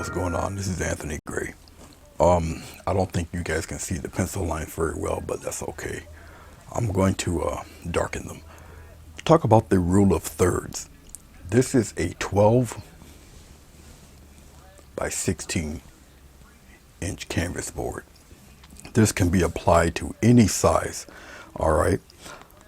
what's going on? This is Anthony Gray. I don't think you guys can see the pencil lines very well, but that's okay. I'm going to darken them. Talk about the rule of thirds. This is a 12 by 16 inch canvas board. This can be applied to any size. All right.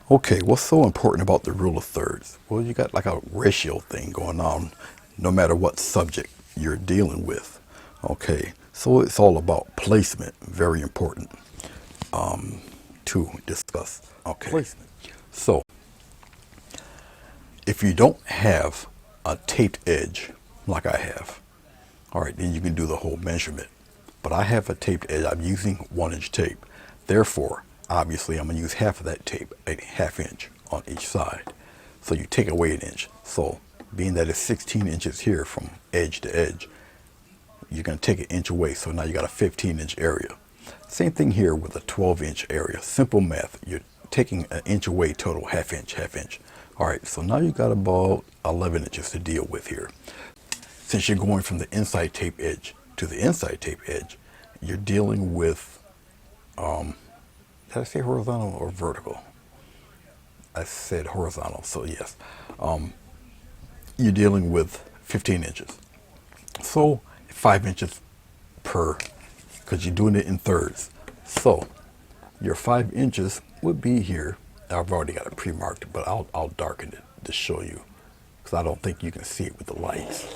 Okay, what's so important about the rule of thirds? Well, you got like a ratio thing going on no matter what subject you're dealing with. Okay, so it's all about placement, very important to discuss. Okay, placement. So if you don't have a taped edge like I have, all right, then you can do the whole measurement. But I have a taped edge. I'm using 1-inch tape. Therefore, obviously, I'm going to use half of that tape, a ½ inch on each side. So you take away an inch. So being that it's 16 inches here from edge to edge, you're going to take an inch away. So now you got a 15-inch area. Same thing here with a 12-inch area. Simple math. You're taking an inch away total, ½ inch, ½ inch. All right, so now you got about 11 inches to deal with here. Since you're going from the inside tape edge to the inside tape edge, you're dealing with, did I say horizontal or vertical? I said horizontal, so yes. You're dealing with 15 inches. So 5 inches per, because you're doing it in thirds. So your 5 inches would be here. I've already got it pre-marked, but I'll darken it to show you, because I don't think you can see it with the lights.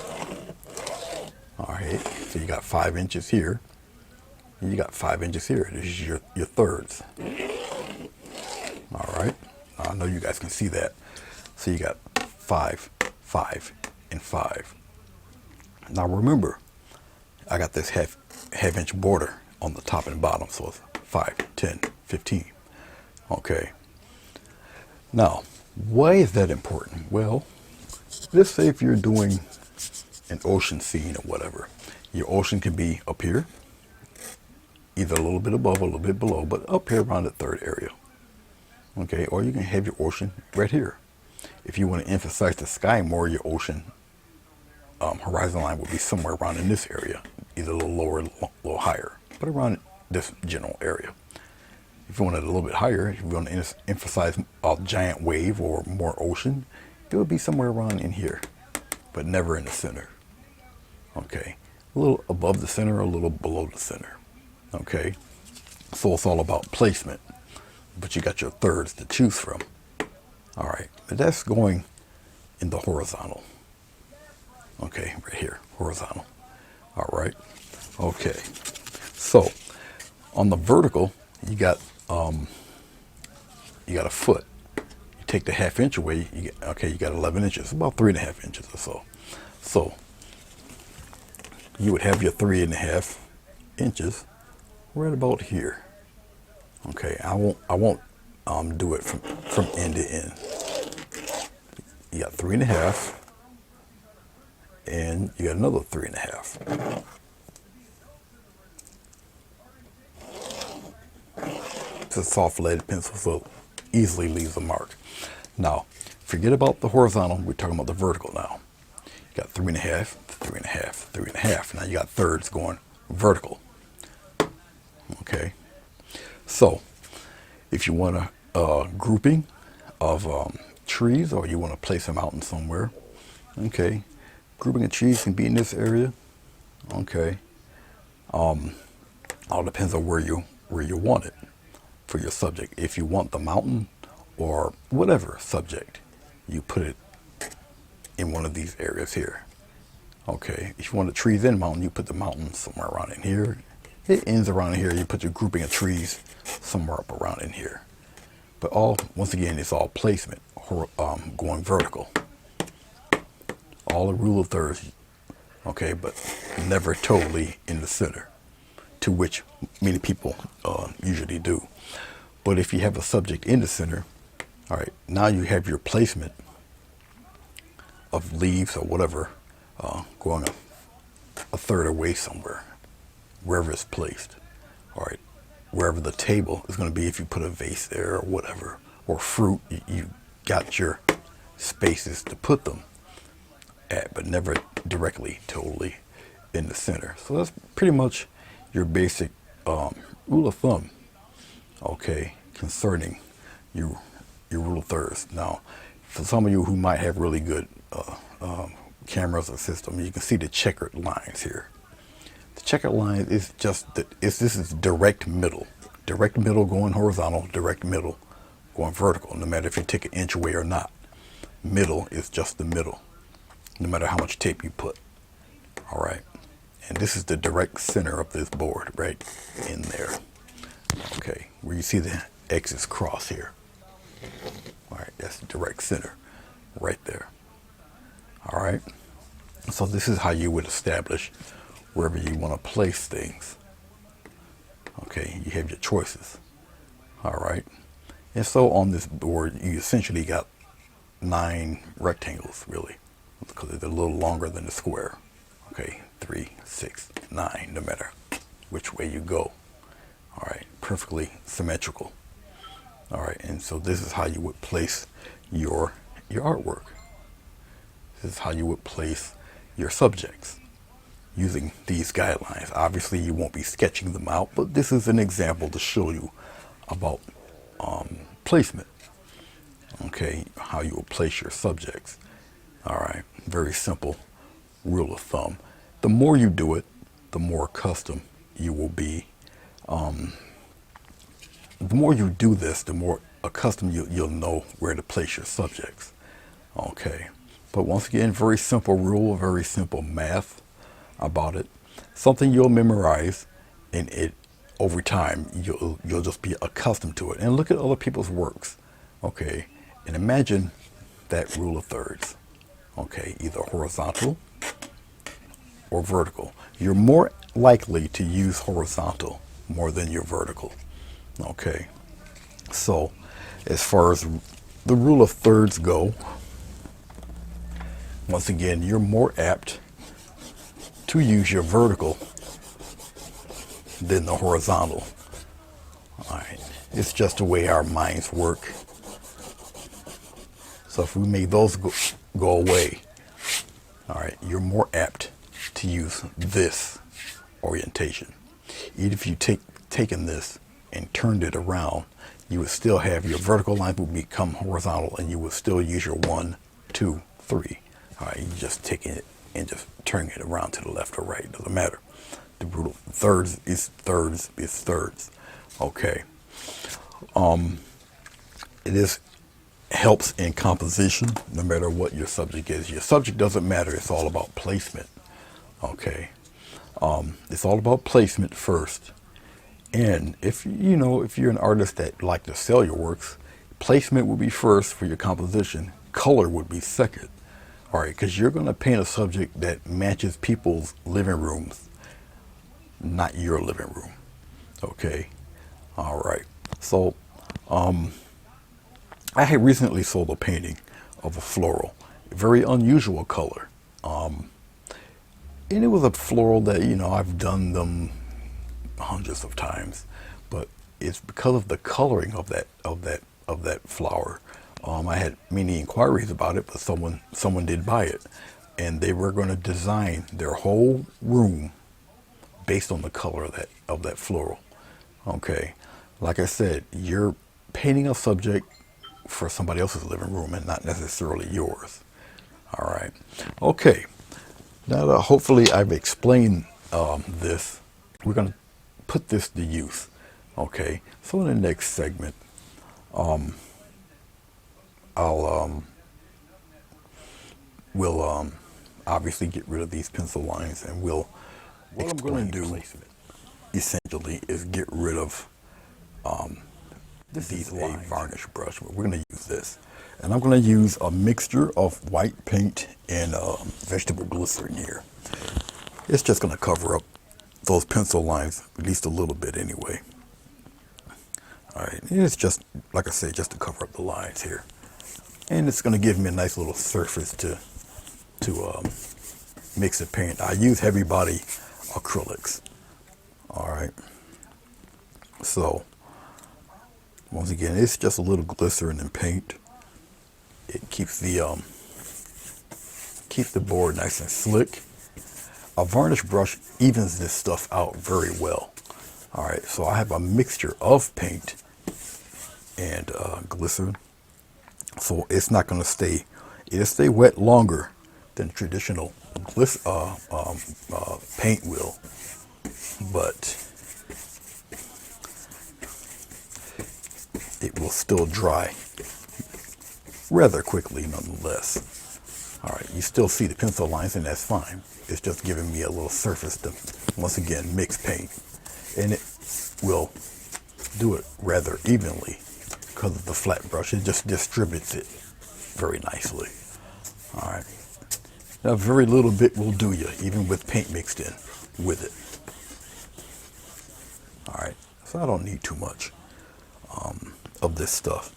All right, so you got 5 inches here. You got 5 inches here. This is your thirds. All right, I know you guys can see that. So you got 5, 5, and 5. Now remember, I got this half inch border on the top and bottom, so it's 5, 10, 15. Okay. Now, why is that important? Well, let's say if you're doing an ocean scene or whatever, your ocean can be up here, either a little bit above or a little bit below, but up here around the third area. Okay, or you can have your ocean right here. If you want to emphasize the sky more, your ocean horizon line will be somewhere around in this area, either a little lower, a little higher, but around this general area. If you want it a little bit higher, if you want to emphasize a giant wave or more ocean, it would be somewhere around in here, but never in the center. Okay, a little above the center, a little below the center. Okay, so it's all about placement, but you got your thirds to choose from. All right, but that's going in the horizontal. Okay, right here, horizontal. All right, okay. So on the vertical, you got a foot. You take the ½ inch away. You got 11 inches, about 3½ inches or so. So you would have your 3½ inches right about here. Okay, I won't do it from end to end. You got 3½, and you got another 3½. It's a soft lead pencil, so easily leaves a mark. Now, forget about the horizontal. We're talking about the vertical now. You got 3½, 3½, 3½. Now you got thirds going vertical. Okay. So, if you want a grouping of trees, or you want to place them out in somewhere, okay, grouping of trees can be in this area. Okay. All depends on where you want it for your subject. If you want the mountain or whatever subject, you put it in one of these areas here. Okay. If you want the trees in the mountain, you put the mountain somewhere around in here. It ends around here. You put your grouping of trees somewhere up around in here. But once again, it's all placement, going vertical. All the rule of thirds, okay, but never totally in the center, to which many people usually do. But if you have a subject in the center, all right, now you have your placement of leaves or whatever going a third away somewhere, wherever it's placed. All right, wherever the table is going to be, if you put a vase there or whatever, or fruit, you got your spaces to put them at, but never directly totally in the center. So that's pretty much your basic rule of thumb, okay, concerning your rule of thirds. Now, for some of you who might have really good cameras or system, you can see the checkered lines here. The checkered line is just this is direct middle going horizontal, direct middle going vertical. No matter if you take an inch away or not, middle is just the middle, no matter how much tape you put. All right, and this is the direct center of this board right in there. Okay, where you see the X's cross here. All right, that's the direct center right there. All right, so this is how you would establish wherever you want to place things. Okay, you have your choices. All right, and so on this board, you essentially got 9 rectangles, really, because they're a little longer than the square. Okay, 3, 6, 9, no matter which way you go. All right, perfectly symmetrical. All right, and so this is how you would place your artwork. This is how you would place your subjects using these guidelines. Obviously, you won't be sketching them out, but this is an example to show you about placement. Okay, how you will place your subjects. All right, very simple rule of thumb. The more you do it, the more accustomed you will be. The more you do this, the more accustomed you'll know where to place your subjects. Okay, but once again, very simple rule, very simple math about it. Something you'll memorize, and it over time you'll just be accustomed to it. And look at other people's works. Okay, and imagine that rule of thirds. Okay, either horizontal or vertical. You're more likely to use horizontal more than your vertical. Okay, so as far as the rule of thirds go, once again, you're more apt to use your vertical than the horizontal. All right, it's just the way our minds work. So if we made those go away, all right, you're more apt to use this orientation. Even if you taken this and turned it around, you would still have your vertical line would become horizontal, and you would still use your 1, 2, 3. All right, you just taking it and just turning it around to the left or right. Doesn't matter. The rule of thirds is thirds is thirds. Okay. It helps in composition, no matter what your subject is. Your subject doesn't matter. It's all about placement. Okay. It's all about placement first. And if you're an artist that like to sell your works, placement would be first for your composition. Color would be second. All right, because you're going to paint a subject that matches people's living rooms, not your living room. Okay. All right. So, I had recently sold a painting of a floral, a very unusual color. And it was a floral that, I've done them hundreds of times, but it's because of the coloring of that flower. I had many inquiries about it, but someone did buy it, and they were going to design their whole room based on the color of that floral. Okay, like I said, you're painting a subject for somebody else's living room and not necessarily yours. All right. Okay. Now that hopefully I've explained this, we're going to put this to use. Okay. So in the next segment, we'll obviously get rid of these pencil lines, and what I'm going to do placement essentially is get rid of these lines. Varnish brush. We're going to use this, and I'm going to use a mixture of white paint and vegetable glycerin here. It's just going to cover up those pencil lines at least a little bit anyway. All right, and it's just, like I said, just to cover up the lines here, and it's going to give me a nice little surface to mix the paint. I use heavy body acrylics. All right, so once again, it's just a little glycerin and paint. It keeps the board nice and slick. a varnish brush evens this stuff out very well. All right, so I have a mixture of paint and glycerin, so it's not going to stay. It'll stay wet longer than traditional paint will, but it will still dry rather quickly nonetheless. All right, you still see the pencil lines, and that's fine. It's just giving me a little surface to, once again, mix paint. And it will do it rather evenly because of the flat brush. It just distributes it very nicely. All right. Now, very little bit will do you, even with paint mixed in with it. All right. So I don't need too much of this stuff.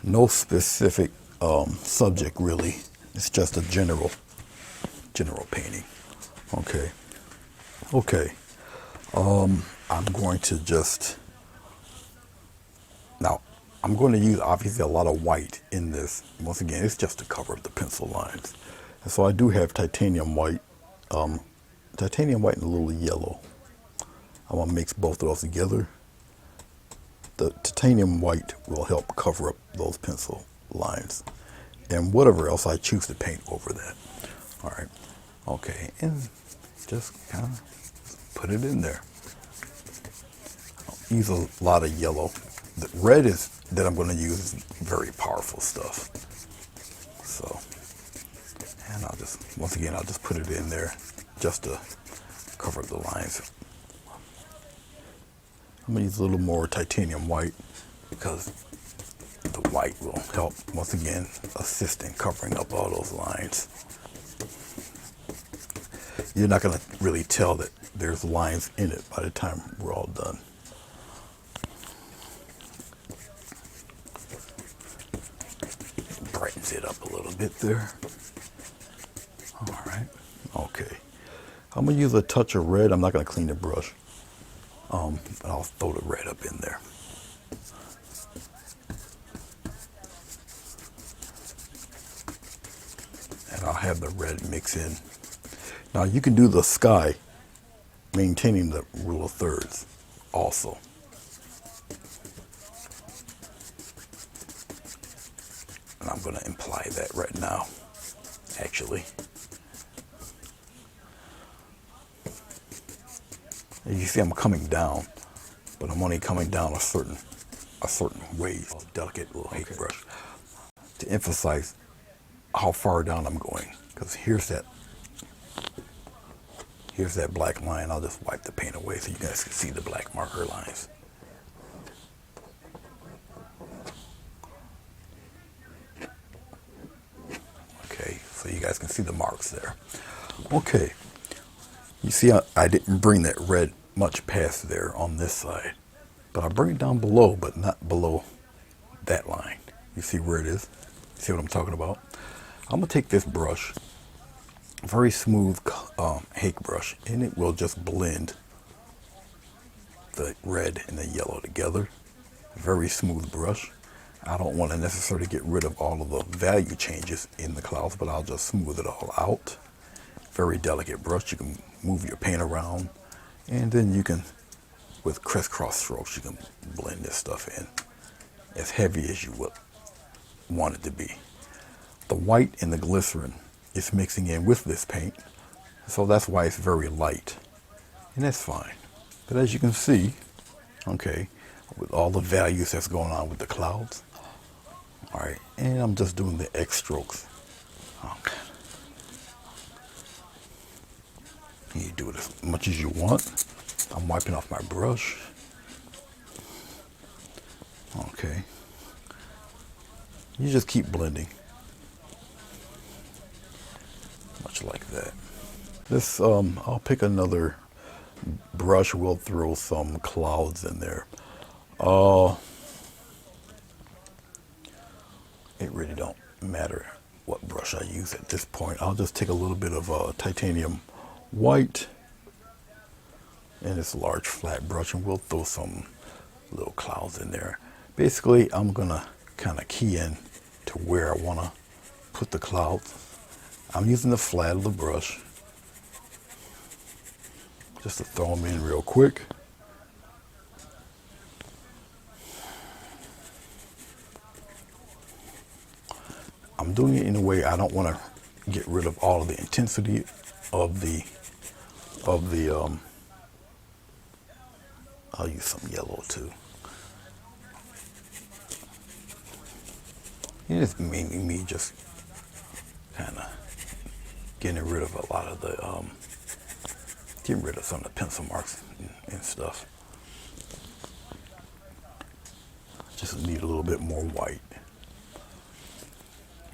No specific subject really. It's just a general painting. Okay. I'm going to I'm going to use obviously a lot of white in this. Once again, it's just to cover up the pencil lines. And so I do have titanium white and a little yellow. I want to mix both of those together. The titanium white will help cover up those pencil lines and whatever else I choose to paint over that. All right. Okay. And just kind of put it in there. I'll use a lot of yellow. The red that I'm going to use is very powerful stuff. So, and I'll just put it in there just to cover the lines. I'm going to use a little more titanium white because the white will help, once again, assist in covering up all those lines. You're not going to really tell that there's lines in it by the time we're all done. Brightens it up a little bit there. All right. Okay. I'm going to use a touch of red. I'm not going to clean the brush. I'll throw the red up in there. And I'll have the red mix in. Now you can do the sky, maintaining the rule of thirds also. And I'm going to imply that right now, actually. As you see, I'm coming down, but I'm only coming down a certain way. Delicate little hake brush to emphasize how far down I'm going. Because here's that black line. I'll just wipe the paint away so you guys can see the black marker lines. Okay, so you guys can see the marks there. Okay. You see, I didn't bring that red much past there on this side, but I bring it down below, but not below that line. You see where it is? See what I'm talking about? I'm gonna take this brush, very smooth hake brush, and it will just blend the red and the yellow together. Very smooth brush. I don't want to necessarily get rid of all of the value changes in the clouds, but I'll just smooth it all out. Very delicate brush. You can move your paint around, and then you can, with crisscross strokes, you can blend this stuff in as heavy as you would want it to be. The white and the glycerin is mixing in with this paint, so that's why it's very light, and that's fine. But as you can see, okay, with all the values that's going on with the clouds, all right, and I'm just doing the X strokes. Okay. You do it as much as you want. I'm wiping off my brush. Okay. You just keep blending. Much like that. This, I'll pick another brush. We'll throw some clouds in there. It really don't matter what brush I use at this point. I'll just take a little bit of titanium white and this large flat brush, and we'll throw some little clouds in there. Basically, I'm gonna kind of key in to where I want to put the clouds. I'm using the flat of the brush just to throw them in real quick. I'm doing it in a way I don't want to get rid of all of the intensity of the I'll use some yellow too. It's mainly me just kind of getting rid of a lot of the getting rid of some of the pencil marks and stuff. Just need a little bit more white.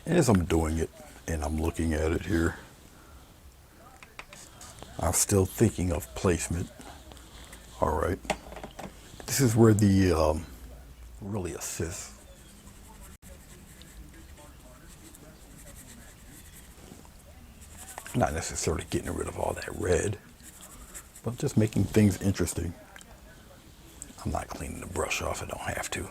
As I'm doing it and I'm looking at it here, I'm still thinking of placement. All right. This is where the really assists. Not necessarily getting rid of all that red, but just making things interesting. I'm not cleaning the brush off, I don't have to.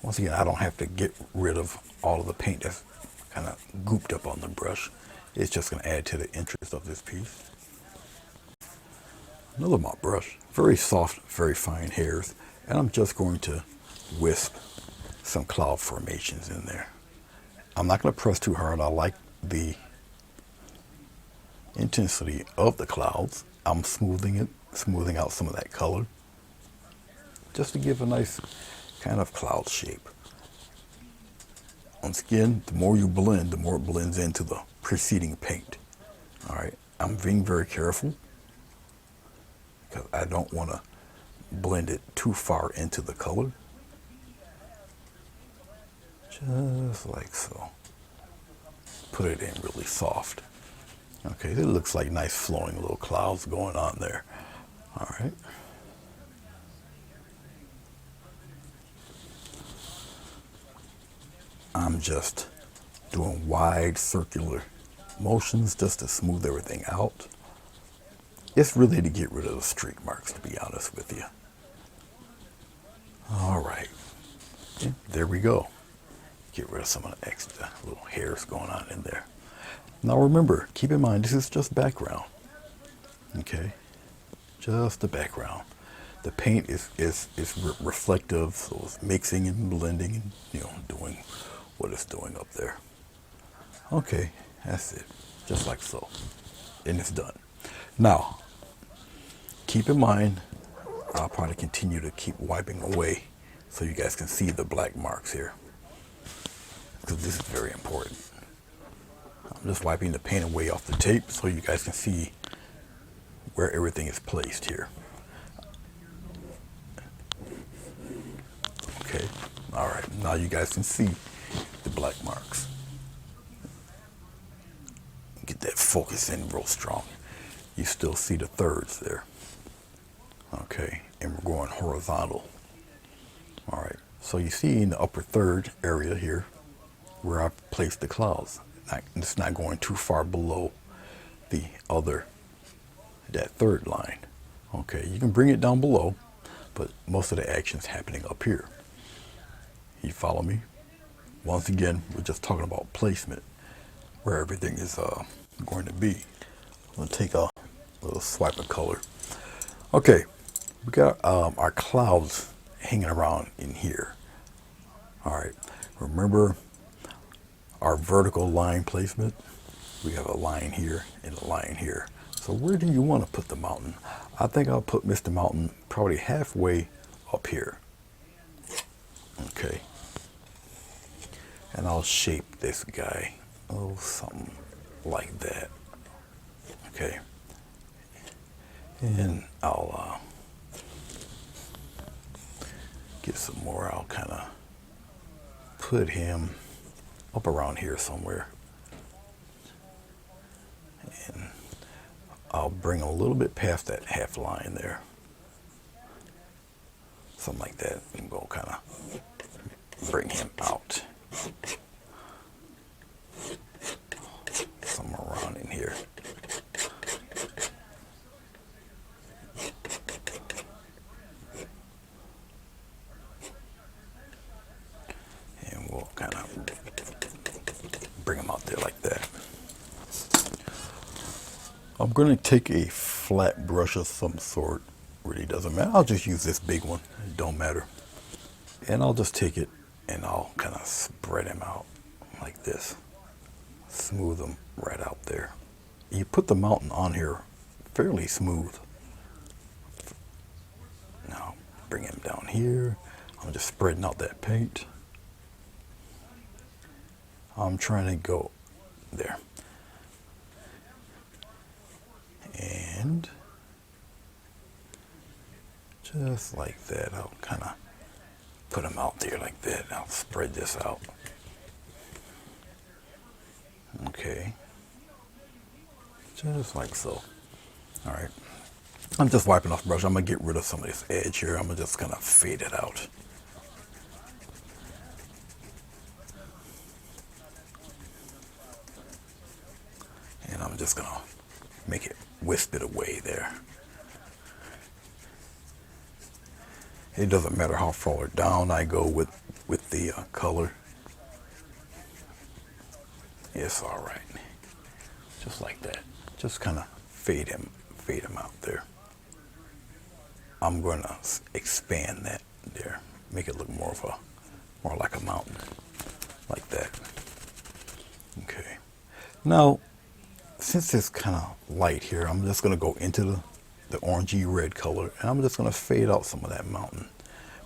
Once again, I don't have to get rid of all of the paint that's kind of gooped up on the brush. It's just going to add to the interest of this piece. Another mop brush, very soft, very fine hairs, and I'm just going to wisp some cloud formations in there. I'm not going to press too hard. I like the intensity of the clouds. I'm smoothing it, smoothing out some of that color, just to give a nice kind of cloud shape. Once again, the more you blend, the more it blends into the preceding paint. All right, I'm being very careful because I don't want to blend it too far into the color. Just like so. Put it in really soft. Okay, it looks like nice flowing little clouds going on there. All right. I'm just doing wide circular motions just to smooth everything out. It's really to get rid of the streak marks, to be honest with you. All right. Yeah, there we go. Get rid of some of the extra little hairs going on in there. Now remember, keep in mind, this is just background. Okay? Just the background. The paint is reflective, so it's mixing and blending and, doing what it's doing up there. Okay, that's it. Just like so. And it's done. Now, keep in mind, I'll probably continue to keep wiping away so you guys can see the black marks here, because this is very important. I'm just wiping the paint away off the tape so you guys can see where everything is placed here. Okay, all right, now you guys can see the black marks. Get that focus in real strong. You still see the thirds there. Okay, and we're going horizontal. All right, so you see in the upper third area here where I placed the clouds. It's not going too far below that third line. Okay, you can bring it down below, but most of the action's happening up here. You follow me? Once again, we're just talking about placement, where everything is going to be. I'm going to take a little swipe of color. Okay, we got our clouds hanging around in here. All right, remember our vertical line placement? We have a line here and a line here. So where do you want to put the mountain? I think I'll put Mr. Mountain probably halfway up here. Okay. And I'll shape this guy, something like that. Okay. And I'll get some more. I'll kind of put him up around here somewhere. And I'll bring a little bit past that half line there. Something like that. And we'll kind of bring him out. Somewhere around in here. And we'll I'm going to take a flat brush of some sort. Really doesn't matter. I'll just use this big one. It don't matter. And I'll just take it and I'll kind of spread them out like this. Smooth them right out there. You put the mountain on here fairly smooth. Now bring him down here. I'm just spreading out that paint. I'm trying to go there. And just like that, I'll kind of put them out there like that. I'll spread this out. Okay. Just like so. All right. I'm just wiping off the brush. I'm going to get rid of some of this edge here. I'm just going to fade it out. And I'm just going to make it wisp it away there. It doesn't matter how far down I go with the color. It's all right. Just like that. Just kind of fade him out there. I'm going to expand that there. Make it look more like a mountain. Like that. Okay. Now, since it's kind of light here, I'm just going to go into the orangey red color, and I'm just going to fade out some of that mountain,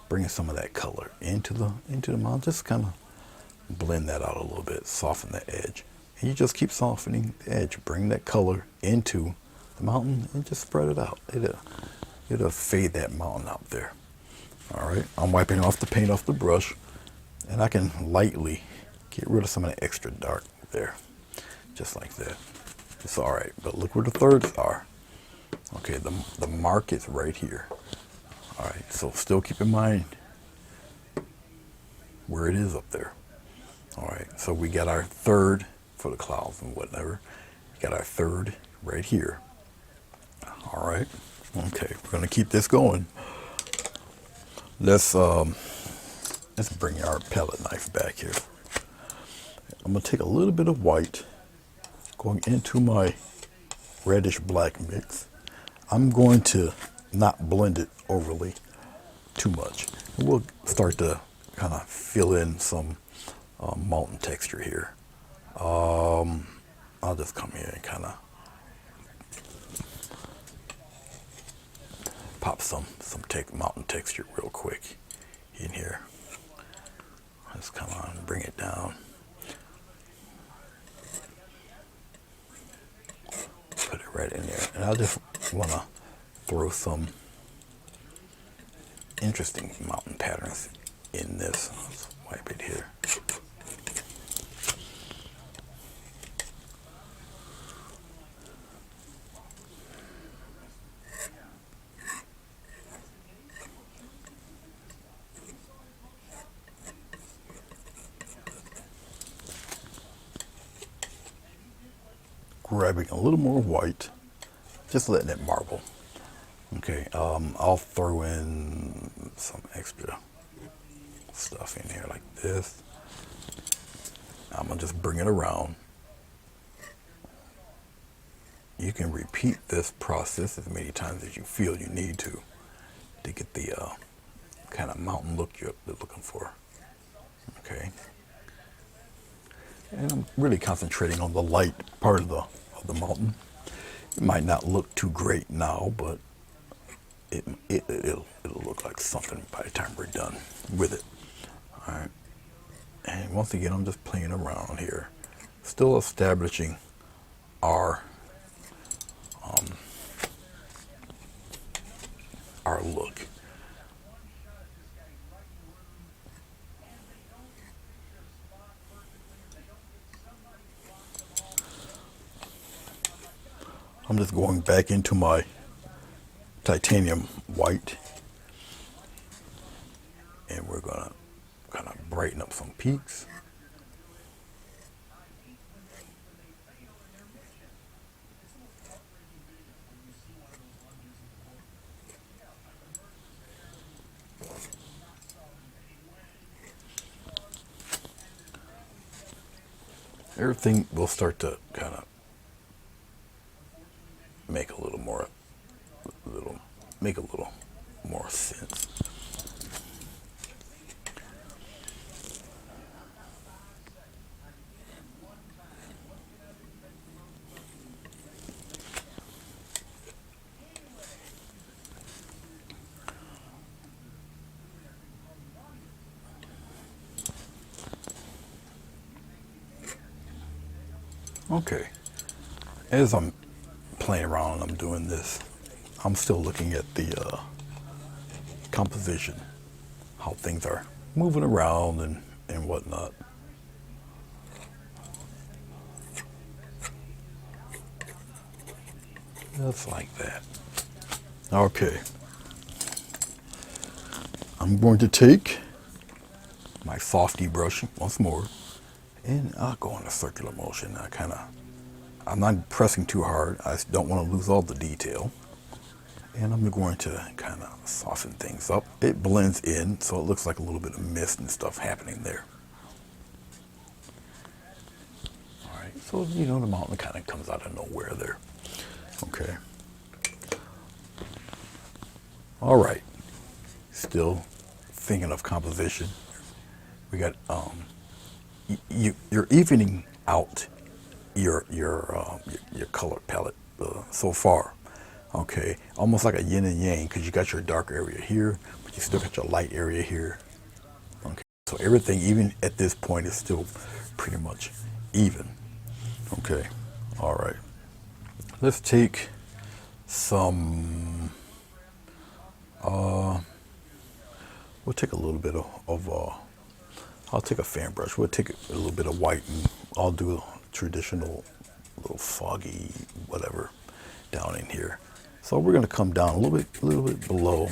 bring some of that color into the mountain. Just kind of blend that out a little bit, soften the edge, and you just keep softening the edge. Bring that color into the mountain and just spread it out. It'll fade that mountain out there. All right, I'm wiping off the paint off the brush, and I can lightly get rid of some of the extra dark there, just like that. It's all right, but look where the thirds are. Okay, the mark is right here. All right, so still keep in mind where it is up there. All right, so we got our third for the clouds and whatever. We got our third right here. All right, okay, we're gonna keep this going. Let's bring our palette knife back here. I'm gonna take a little bit of white, going into my reddish black mix. I'm going to not blend it overly too much. We'll start to kind of fill in some mountain texture here. I'll just come here and kind of pop some mountain texture real quick in here. Just come on, bring it down. Put it right in there. And I just want to throw some interesting mountain patterns in this. Let's wipe it here. Grabbing a little more white, just letting it marble. Okay, I'll throw in some extra stuff in here like this. I'm gonna just bring it around. You can repeat this process as many times as you feel you need to get the kind of mountain look you're looking for. Okay. And I'm really concentrating on the light part of the mountain. It might not look too great now, but it'll look like something by the time we're done with it. All right. And once again, I'm just playing around here, still establishing our look. I'm just going back into my titanium white, and we're gonna kind of brighten up some peaks. Everything will start to kind of make a little more sense. Okay, as I'm playing around and I'm doing this, I'm still looking at the composition, how things are moving around and whatnot. Just like that. Okay, I'm going to take my softy brush once more, and I'll go in a circular motion. I'm not pressing too hard. I don't want to lose all the detail. And I'm going to kind of soften things up. It blends in, so it looks like a little bit of mist and stuff happening there. All right, so the mountain kind of comes out of nowhere there. Okay. All right. Still thinking of composition. We got you're evening out your color palette so far. Okay, almost like a yin and yang, because you got your dark area here, but you still got your light area here. Okay, so everything, even at this point, is still pretty much even. Okay, all right. Let's take some. We'll take a little bit of I'll take a fan brush. We'll take a little bit of white, and I'll do a traditional little foggy whatever down in here. So we're going to come down a little bit below,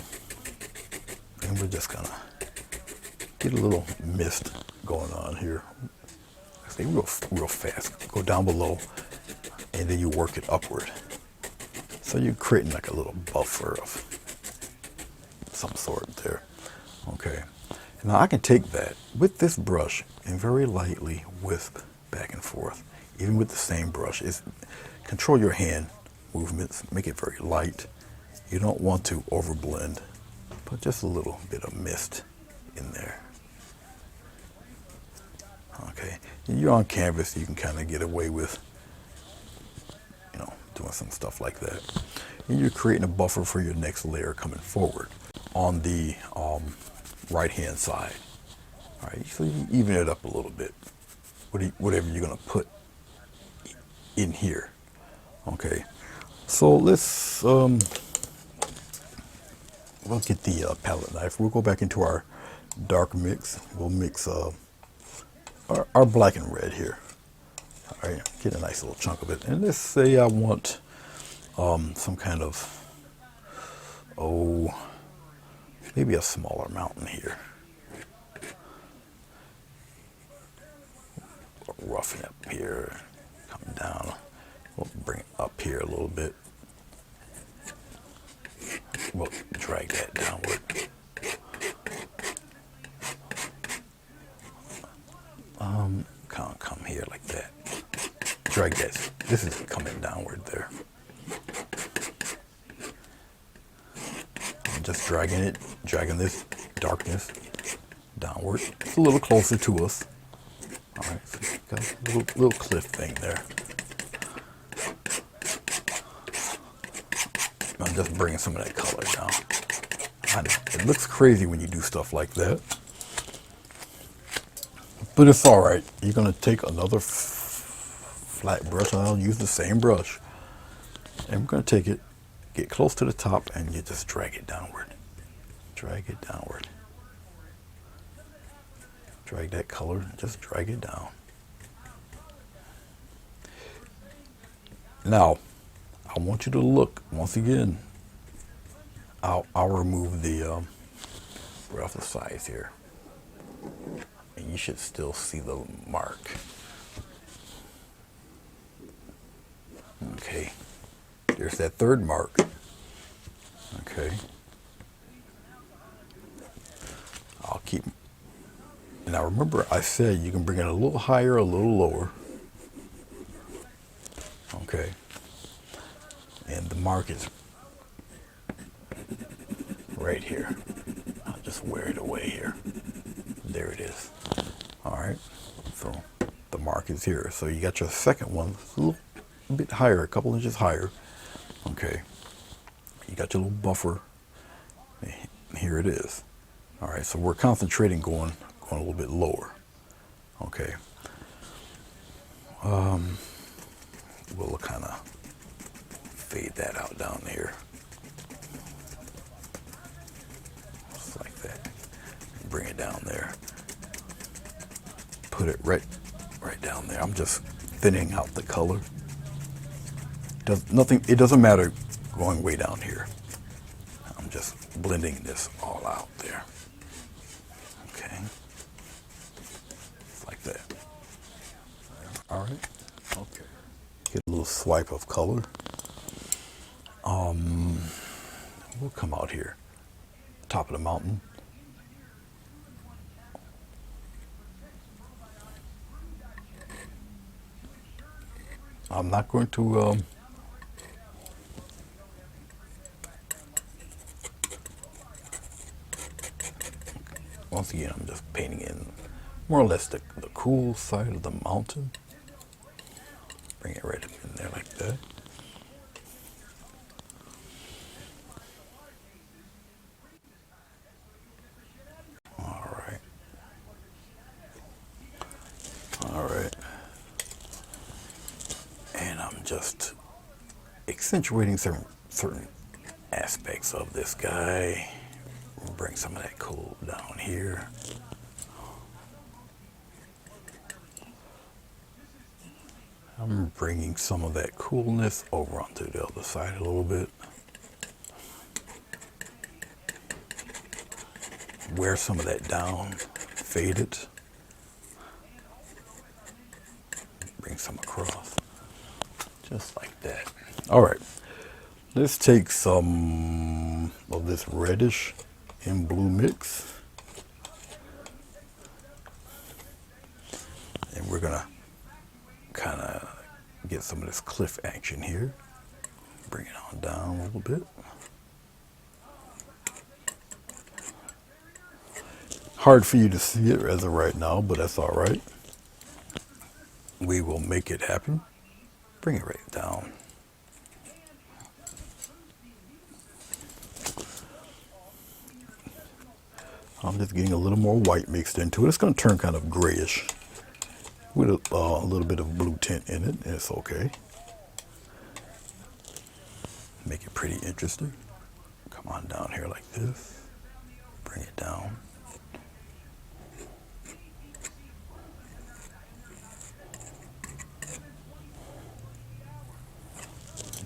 and we're just going to get a little mist going on here. I say real fast. Go down below, and then you work it upward. So you're creating like a little buffer of some sort there. Okay. Now I can take that with this brush and very lightly wisp back and forth, even with the same brush. Control your hand movements, make it very light. You don't want to overblend, but just a little bit of mist in there. Okay, and you're on canvas, you can kind of get away with, doing some stuff like that. And you're creating a buffer for your next layer coming forward on the right hand side. All right, so you even it up a little bit, whatever you're gonna put in here. Okay, so let's we'll get the palette knife. We'll go back into our dark mix. We'll mix our black and red here. All right, get a nice little chunk of it. And let's say I want some kind of maybe a smaller mountain here. Roughen it up here, come down. We'll bring it up here a little bit. We'll drag that downward. Come here like that. Drag that. This is coming downward there. I'm just dragging this darkness downward. It's a little closer to us. All right, so got a little cliff thing there. I'm just bringing some of that color down. I know, it looks crazy when you do stuff like that, but it's all right. You're gonna take another flat brush, and I'll use the same brush, and we're gonna take it, get close to the top, and you just drag it downward. Drag it downward. Drag that color, just drag it down. Now, I want you to look, once again, I'll remove the rough sides here. And you should still see the mark. Okay, there's that third mark. Okay. I'll keep. Now remember, I said you can bring it a little higher, a little lower. Okay. And the mark is right here. I'll just wear it away here. There it is. All right. So the mark is here. So you got your second one. It's a little bit higher, a couple inches higher. Okay. You got your little buffer. Here it is. All right. So we're concentrating going a little bit lower. Okay. We'll kind of fade that out down here. Just like that. Bring it down there. Put it right down there. I'm just thinning out the color. It doesn't matter going way down here. I'm just blending this all out there. Okay. Like that. All right. Okay. Get a little swipe of color. We'll come out here. Top of the mountain. I'm not going to once again, I'm just painting in more or less the cool side of the mountain. Bring it right up in there like that. All right. All right. And I'm just accentuating certain aspects of this guy. Bring some of that cool down here. I'm bringing some of that coolness over onto the other side a little bit. Wear some of that down, fade it. Bring some across, just like that. All right, let's take some of this reddish and blue mix. And we're gonna kind of get some of this cliff action here. Bring it on down a little bit. Hard for you to see it as of right now, but that's all right. We will make it happen. Bring it right down. I'm just getting a little more white mixed into it. It's going to turn kind of grayish with a little bit of blue tint in it. It's okay. Make it pretty interesting. Come on down here like this. Bring it down.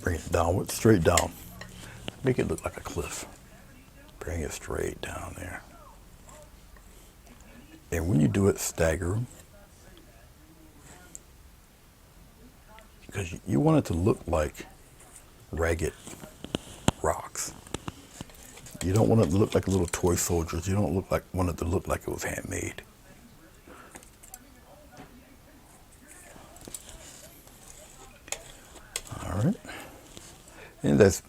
Bring it downward, straight down. Make it look like a cliff. Bring it straight down there. And when you do it, stagger them. Because you want it to look like ragged rocks. You don't want it to look like little toy soldiers. You don't want it to look like it was handmade. All right. And that's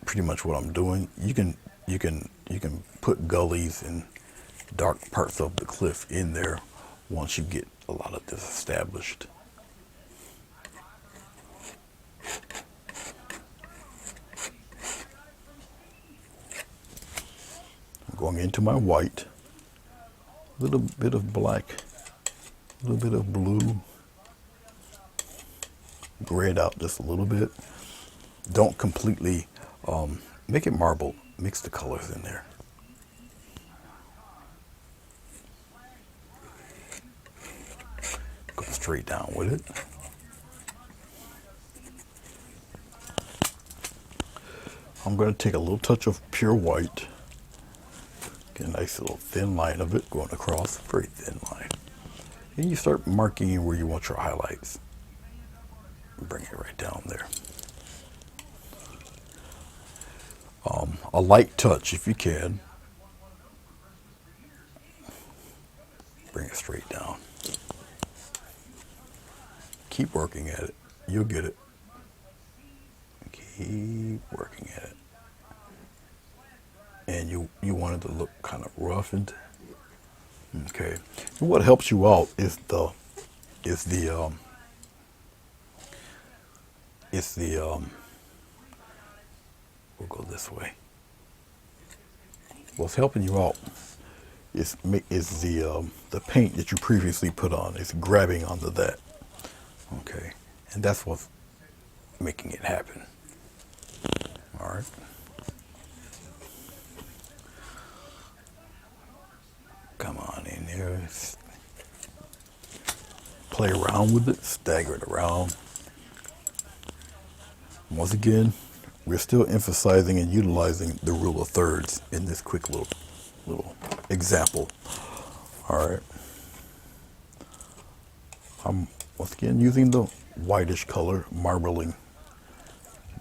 pretty much what I'm doing. You can put gullies and dark parts of the cliff in there once you get a lot of this established. I'm going into my white, a little bit of black, a little bit of blue, gray it out just a little bit. Don't completely make it marble. Mix the colors in there. Go straight down with it. I'm going to take a little touch of pure white. Get a nice little thin line of it going across, very thin line. And you start marking where you want your highlights. Bring it right down there. A light touch if you can. Bring it straight down. Keep working at it. You'll get it. Keep working at it. And you want it to look kind of roughened. Okay. And what helps you out is the is the is the we'll go this way. What's helping you out is the paint that you previously put on. It's grabbing onto that. Okay. And that's what's making it happen. All right. Come on in there. Play around with it. Stagger it around. Once again, we're still emphasizing and utilizing the rule of thirds in this quick little example. All right. I'm once again using the whitish color, marbling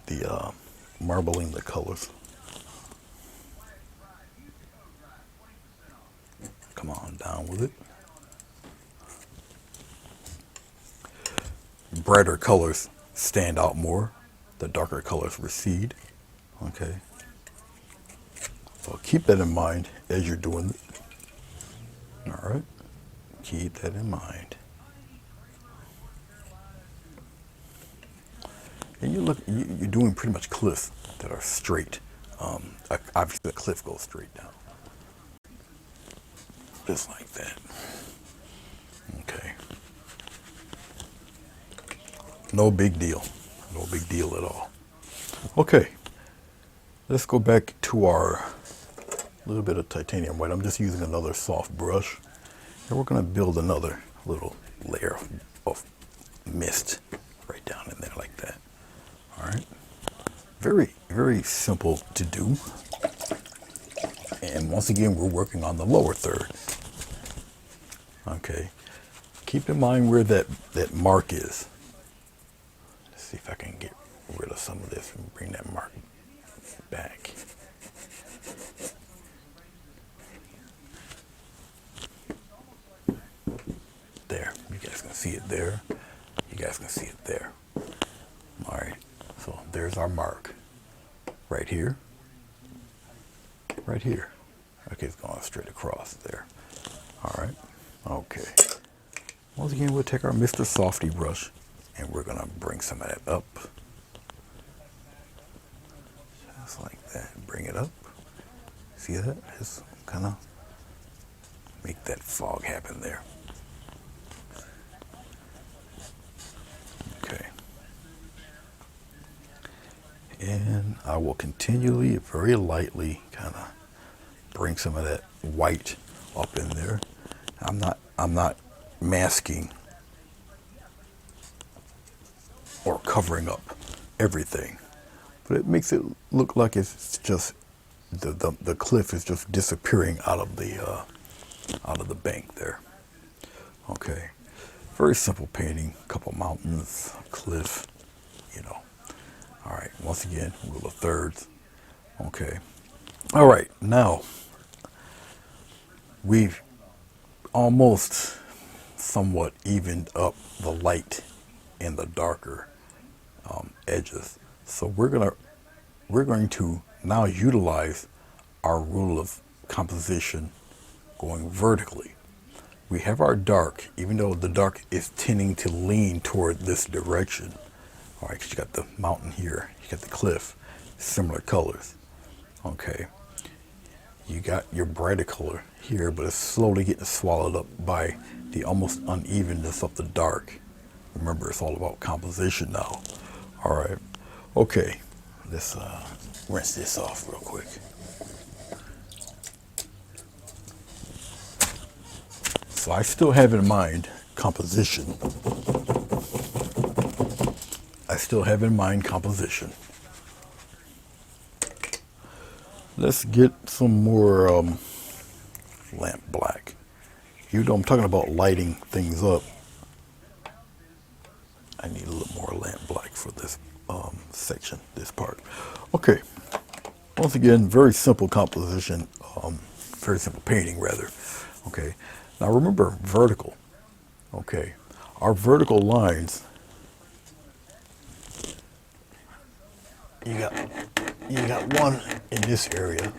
the colors. Come on down with it. Brighter colors stand out more. The darker colors recede. Okay. So keep that in mind as you're doing it. All right. Keep that in mind. And you're doing pretty much cliffs that are straight. Obviously, the cliff goes straight down. Just like that. Okay. No big deal. No big deal at all. Okay. Let's go back to our little bit of titanium white. I'm just using another soft brush. And we're going to build another little layer of mist right down in there like that. All right. Very, very simple to do. And once again, we're working on the lower third. Okay. Keep in mind where that mark is. Let's see if I can get rid of some of this and bring that mark back. There. You guys can see it there. You guys can see it there. All right. So there's our mark. Right here. Right here. Okay, it's going straight across there. All right. Okay. Once again, we'll take our Mr. Softy brush and we're going to bring some of that up. Just like that. Bring it up. See that? Just kind of make that fog happen there. Okay. And I will continually, very lightly, kind of bring some of that white up in there. I'm not masking or covering up everything, but it makes it look like it's just the cliff is just disappearing out of the bank there. Okay, very simple painting. A couple mountains, a cliff, you know. All right, once again, rule of thirds. Okay. All right, now we've almost somewhat evened up the light and the darker edges. So we're going to now utilize our rule of composition going vertically. We have our dark, even though the dark is tending to lean toward this direction. All right, 'cause you got the mountain here, you got the cliff, similar colors. Okay. You got your brighter color here, but it's slowly getting swallowed up by the almost unevenness of the dark. Remember, it's all about composition now. All right. Okay. Let's rinse this off real quick. So I still have in mind composition. I still have in mind composition. Let's get some more lamp black. You know, I'm talking about lighting things up. I need a little more lamp black for this section, this part. Okay. Once again, very simple composition, very simple painting rather. Okay. Now remember vertical. Okay. Our vertical lines you got you got one in this area,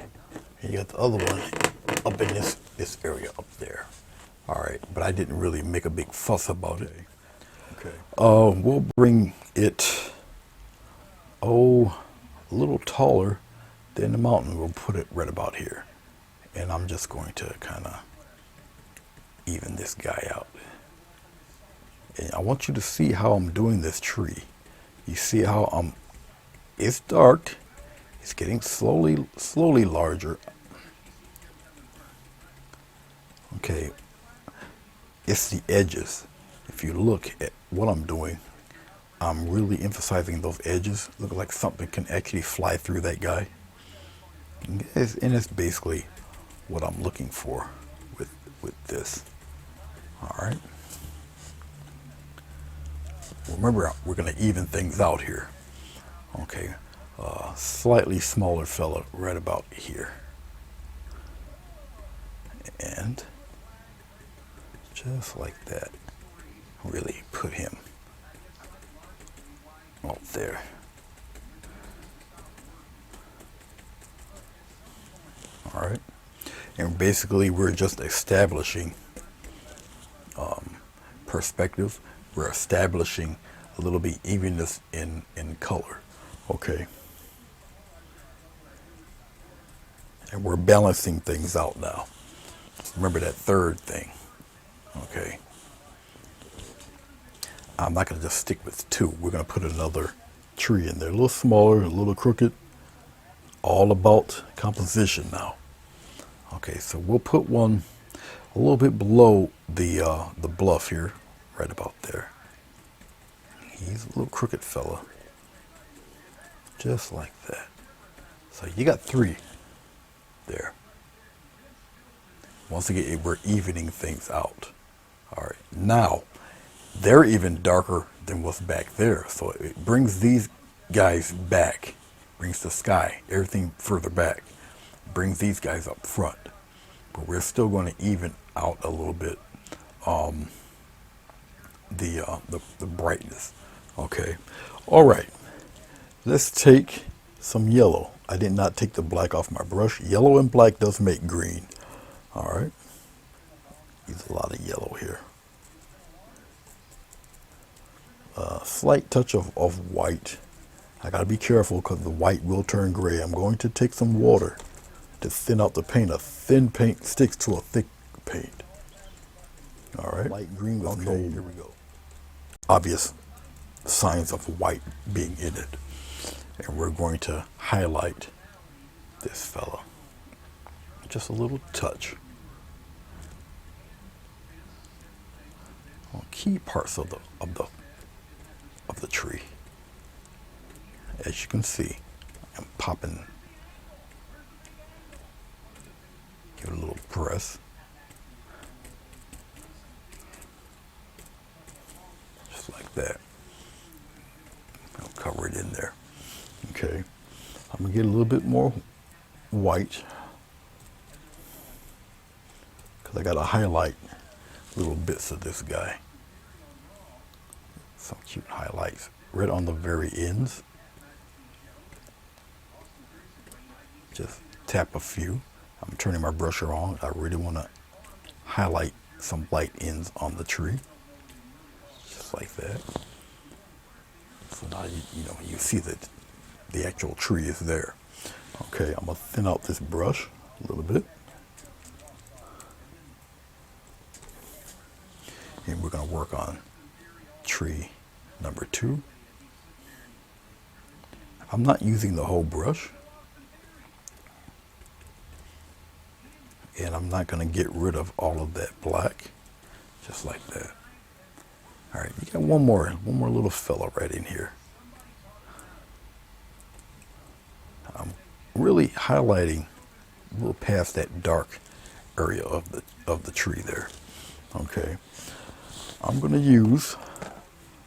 and you got the other one up in this area up there. All right, but I didn't really make a big fuss about it. Okay. We'll bring it a little taller than the mountain. We'll put it right about here, and I'm just going to kind of even this guy out. And I want you to see how I'm doing this tree. You see how it's dark. It's getting slowly larger. Okay, it's the edges. If you look at what I'm doing, I'm really emphasizing those edges. Look like something can actually fly through that guy. And it's basically what I'm looking for with this. All right. Remember, we're going to even things out here. Okay, slightly smaller fella right about here. And just like that, really put him out there. All right, and basically we're just establishing perspective. We're establishing a little bit evenness in color. Okay, and we're balancing things out now. Remember that third thing. Okay, I'm not going to just stick with two. We're going to put another tree in there, a little smaller, a little crooked. All about composition now. Okay, so we'll put one a little bit below the bluff here, right about there. He's a little crooked fella, just like that. So you got three there. Once again, we're evening things out. All right, now they're even darker than what's back there, so it brings these guys back, brings the sky, everything further back, brings these guys up front. But we're still going to even out a little bit the brightness. Okay, all right. Let's take some yellow. I did not take the black off my brush. Yellow and black does make green. All right, use a lot of yellow here. Slight touch of white. I gotta be careful because the white will turn gray. I'm going to take some water to thin out the paint. A thin paint sticks to a thick paint. All right. Light green with no, here we go, obvious signs of white being in it. And we're going to highlight this fella. Just a little touch on key parts of the tree. As you can see, I'm popping. Give it a little press. Just like that. I'll cover it in there. Okay. I'm going to get a little bit more white because I got to highlight little bits of this guy. Some cute highlights right on the very ends. Just tap a few. I'm turning my brusher on. I really want to highlight some light ends on the tree. Just like that. So now you see that the actual tree is there. Okay, I'm going to thin out this brush a little bit. And we're going to work on tree number 2. I'm not using the whole brush. And I'm not going to get rid of all of that black. Just like that. All right, you got one more little fella right in here. I'm really highlighting a little past that dark area of the tree there. Okay, I'm going to use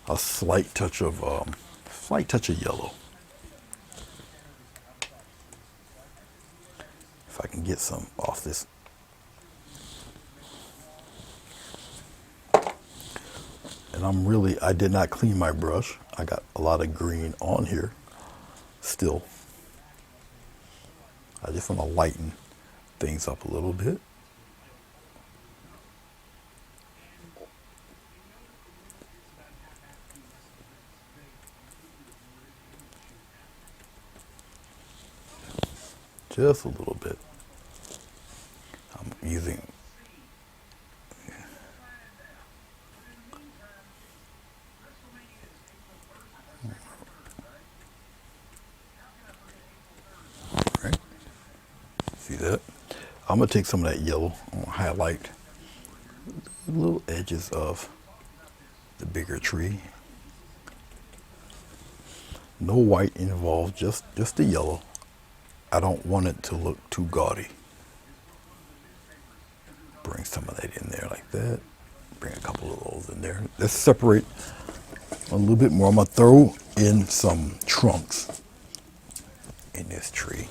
a slight touch of yellow. If I can get some off this. And I did not clean my brush. I got a lot of green on here. still, I just want to lighten things up a little bit. Just a little bit. I'm using right. See that? I'm gonna take some of that yellow. I'm gonna highlight the little edges of the bigger tree. No white involved, just the yellow. I don't want it to look too gaudy. Bring some of that in there like that. Bring a couple of those in there. Let's separate a little bit more. I'm gonna throw in some trunks in this tree.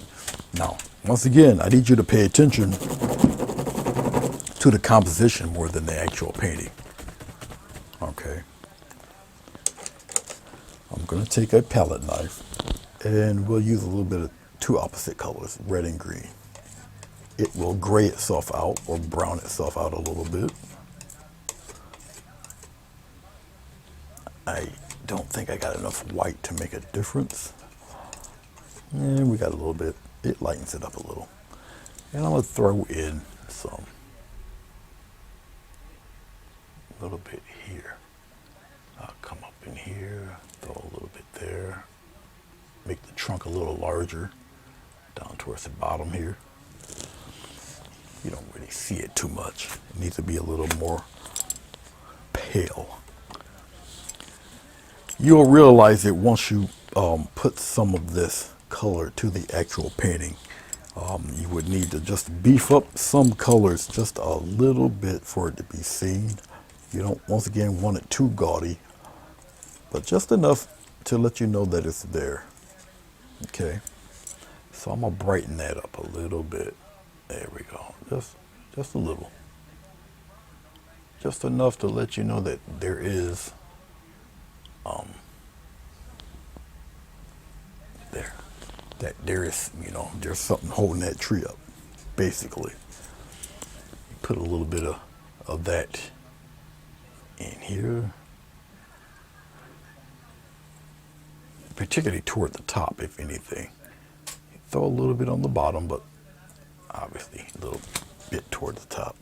Now, once again, I need you to pay attention to the composition more than the actual painting. Okay. I'm gonna take a palette knife and we'll use a little bit of two opposite colors, red and green. It will gray itself out or brown itself out a little bit. I don't think I got enough white to make a difference. And we got a little bit. It lightens it up a little. And I'm gonna throw in some, a little bit here. I'll come up in here, throw a little bit there. Make the trunk a little larger down towards the bottom here. You don't really see it too much. It needs to be a little more pale. You'll realize that once you put some of this color to the actual painting, you would need to just beef up some colors just a little bit for it to be seen. You don't, once again, want it too gaudy, but just enough to let you know that it's there. Okay, so I'm gonna brighten that up a little bit. There we go, just a little. Just enough to let you know that there is, there is, there's something holding that tree up, basically. Put a little bit of that in here. Particularly toward the top, if anything. Throw a little bit on the bottom, but obviously a little bit toward the top.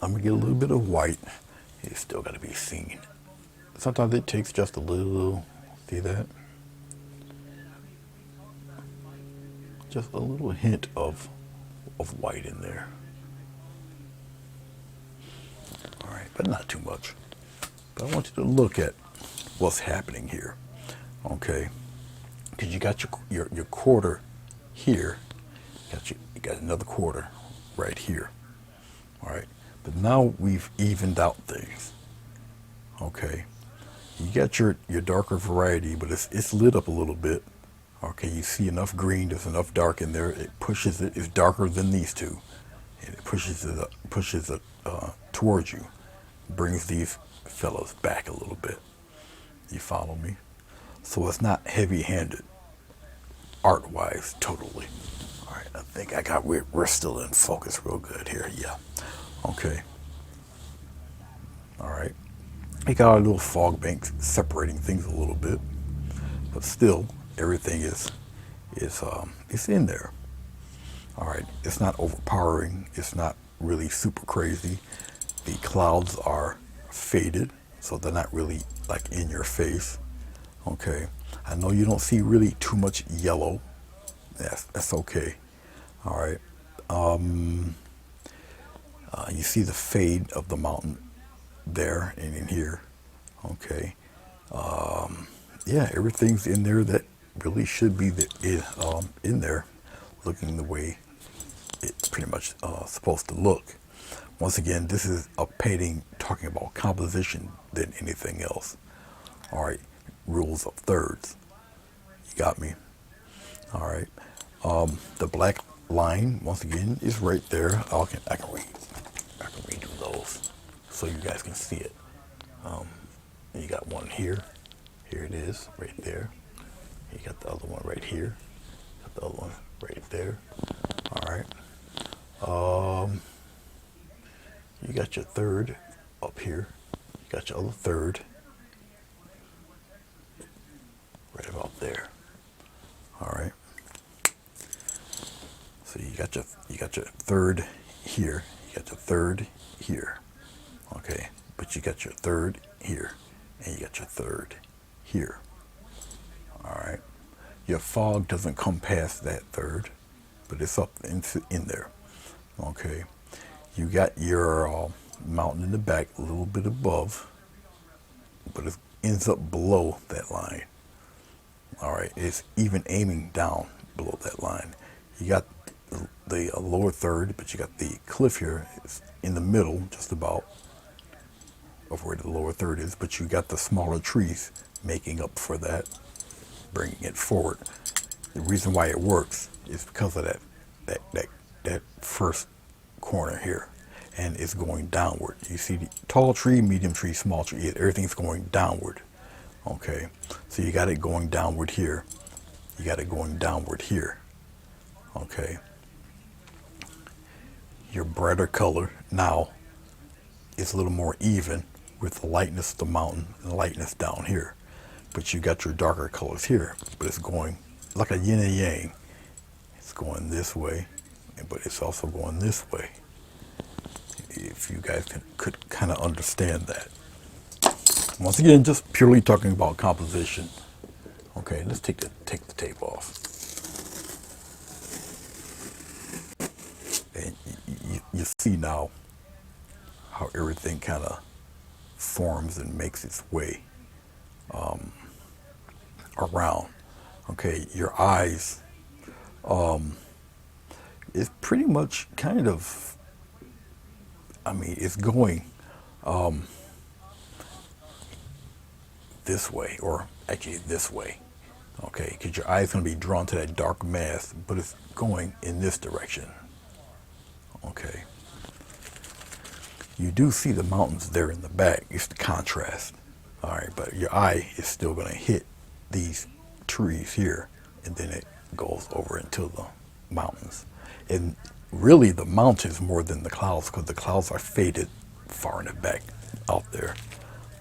I'm gonna get a little bit of white. It's still gotta be seen. Sometimes it takes just a little, see that? Just a little hint of white in there. All right, but not too much. But I want you to look at what's happening here, okay? Because you got your quarter here, you got another quarter right here, all right? But now we've evened out things, okay? You got your darker variety, but it's lit up a little bit. Okay, you see enough green, there's enough dark in there. It pushes it, it's darker than these two. And it pushes it towards you. Brings these fellows back a little bit. You follow me? So it's not heavy-handed, art-wise, totally. All right, I think we're still in focus real good here, yeah. Okay. All right. We got our little fog banks separating things a little bit, but still, everything is in there. All right, it's not overpowering. It's not really super crazy. The clouds are faded, so they're not really like in your face. Okay, I know you don't see really too much yellow. That's okay. All right, you see the fade of the mountain there and in here. Okay, yeah, everything's in there that really should be in there, looking the way it's pretty much supposed to look. Once again, this is a painting talking about composition than anything else. All right, rules of thirds. You got me. All right, the black line once again is right there. I can redo those so you guys can see it. You got one here. Here it is, right there. You got the other one right here. Got the other one right there. All right. You got your third up here. You got your other third right about there. All right. So you got your third here. You got your third here. Okay. But you got your third here, and you got your third here. All right. Your fog doesn't come past that third, but it's up in there. Okay. You got your mountain in the back, a little bit above, but it ends up below that line. All right. It's even aiming down below that line. You got the lower third, but you got the cliff here. It's in the middle, just about, of where the lower third is, but you got the smaller trees making up for that, bringing it forward. The reason why it works is because of that first corner here, and it's going downward. You see the tall tree, medium tree, small tree, everything's going downward. Okay, so you got it going downward here. You got it going downward here. Okay. Your brighter color now is a little more even with the lightness of the mountain and the lightness down here. But you got your darker colors here, but it's going like a yin and yang. It's going this way, but it's also going this way. If you guys could kind of understand that. Once again, just purely talking about composition. Okay, let's take the tape off. And you see now how everything kind of forms and makes its way around. Okay, your eyes is pretty much kind of, it's going this way, or actually this way. Okay, because your eye is going to be drawn to that dark mass, but it's going in this direction. Okay. You do see the mountains there in the back. It's the contrast. All right, but your eye is still going to hit these trees here, and then it goes over into the mountains. And really the mountains more than the clouds, because the clouds are faded far in the back out there.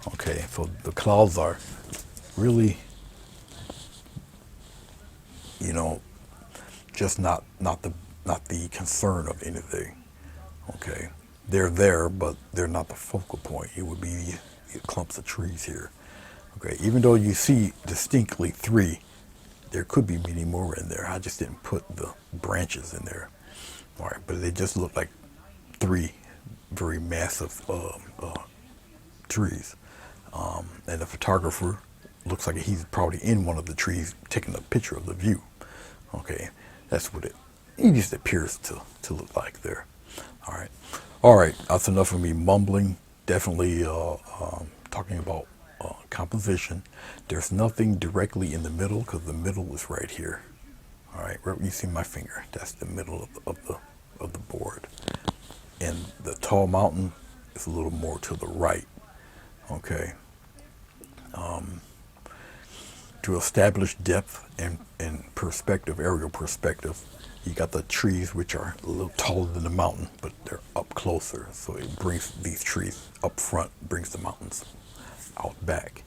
Okay, so the clouds are really, just not the concern of anything. Okay, they're there, but they're not the focal point. It would be the clumps of trees here. Okay, even though you see distinctly 3, there could be many more in there. I just didn't put the branches in there. All right, but they just look like 3 very massive trees. And the photographer looks like he's probably in one of the trees taking a picture of the view. Okay, that's what it just appears to look like there. All right, that's enough of me mumbling. Definitely talking about composition. There's nothing directly in the middle, because the middle is right here. All right, where you see my finger, that's the middle of the board. And the tall mountain is a little more to the right. Okay. To establish depth and perspective, aerial perspective, you got the trees, which are a little taller than the mountain, but they're up closer. So it brings these trees up front, brings the mountains out back.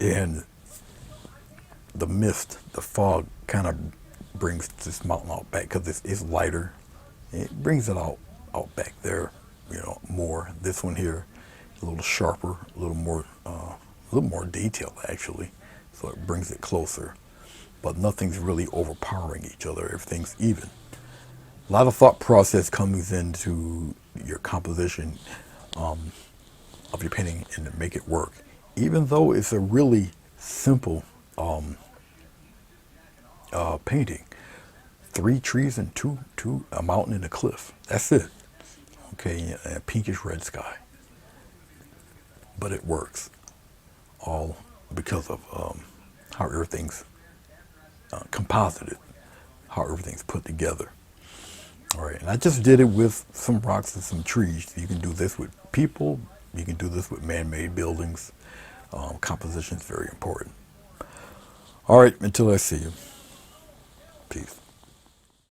And the mist, the fog, kind of brings this mountain out back, because it's lighter. It brings it out back there, more. This one here, a little sharper, a little more detailed actually. So it brings it closer, but nothing's really overpowering each other. Everything's even. A lot of thought process comes into your composition of your painting and to make it work. Even though it's a really simple painting, 3 trees and a mountain and a cliff. That's it. Okay, and a pinkish red sky. But it works, all because of how everything's composited, how everything's put together. All right, and I just did it with some rocks and some trees. You can do this with people. You can do this with man-made buildings. Composition is very important. All right, until I see you. Peace.